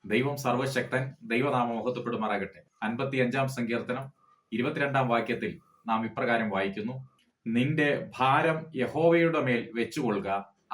ദൈവം സർവശക്തൻ, ദൈവനാമം മഹത്വപ്പെടുമാറാകട്ടെ. 55 സങ്കീർത്തനം 22 വാക്യത്തിൽ നാം ഇപ്രകാരം വായിക്കുന്നു: നിന്റെ ഭാരം യഹോവയുടെ മേൽ വെച്ചുകൊള്ളുക,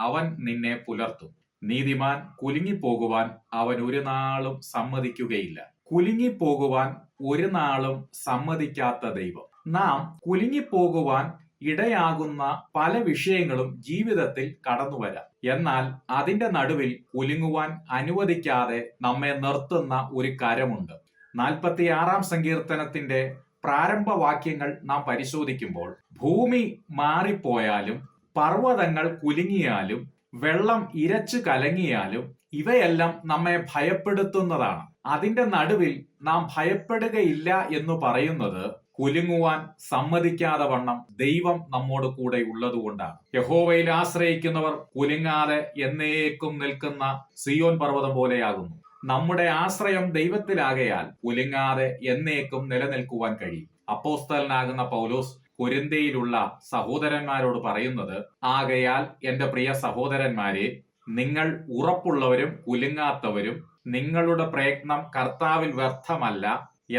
അവൻ നിന്നെ പുലർത്തും. നീതിമാൻ കുലുങ്ങിപ്പോകുവാൻ അവൻ ഒരു നാളും സമ്മതിക്കുകയില്ല. കുലുങ്ങിപ്പോകുവാൻ ഒരു നാളും സമ്മതിക്കാത്ത ദൈവം. നാം കുലുങ്ങിപ്പോകുവാൻ ഇടയാകുന്ന പല വിഷയങ്ങളും ജീവിതത്തിൽ കടന്നു വരാം. എന്നാൽ അതിന്റെ നടുവിൽ കുലുങ്ങുവാൻ അനുവദിക്കാതെ നമ്മെ നിർത്തുന്ന ഒരു കരമുണ്ട്. 46 സങ്കീർത്തനത്തിന്റെ പ്രാരംഭ വാക്യങ്ങൾ നാം പരിശോധിക്കുമ്പോൾ, ഭൂമി മാറിപ്പോയാലും പർവ്വതങ്ങൾ കുലുങ്ങിയാലും വെള്ളം ഇരച്ചു കലങ്ങിയാലും ഇവയെല്ലാം നമ്മെ ഭയപ്പെടുത്തുന്നതാണ്. അതിന്റെ നടുവിൽ നാം ഭയപ്പെടുകയില്ല എന്ന് പറയുന്നത് കുലുങ്ങുവാൻ സമ്മതിക്കാതെ വണ്ണം ദൈവം നമ്മോട് കൂടെ ഉള്ളതുകൊണ്ടാണ്. യഹോവയിൽ ആശ്രയിക്കുന്നവർ കുലുങ്ങാതെ എന്നേക്കും നിൽക്കുന്ന സിയോൻ പർവ്വതം പോലെയാകുന്നു. നമ്മുടെ ആശ്രയം ദൈവത്തിലാകയാൽ കുലുങ്ങാതെ എന്നേക്കും നിലനിൽക്കുവാൻ കഴിയും. അപ്പോസ്തലനാകുന്ന പൗലോസ് കൊരിന്ത്യയിലുള്ള സഹോദരന്മാരോട് പറയുന്നത്: ആകയാൽ എന്റെ പ്രിയ സഹോദരന്മാരെ, നിങ്ങൾ ഉറപ്പുള്ളവരും കുലുങ്ങാത്തവരും നിങ്ങളുടെ പ്രയത്നം കർത്താവിൽ വ്യർത്ഥമല്ല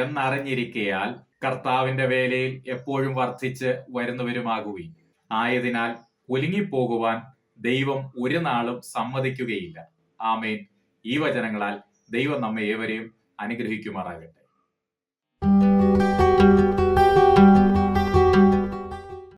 എന്നറിഞ്ഞിരിക്കയാൽ കർത്താവിന്റെ വേലയിൽ എപ്പോഴും വർദ്ധിച്ച് വരുന്നവരുമാകുകയും. ആയതിനാൽ കുലുങ്ങിപ്പോകുവാൻ ദൈവം ഒരു നാളും സമ്മതിക്കുകയില്ല. ആമേൻ. ഈ വചനങ്ങളാൽ ദൈവം നമ്മെ ഏവരെയും അനുഗ്രഹിക്കുമാറാകട്ടെ.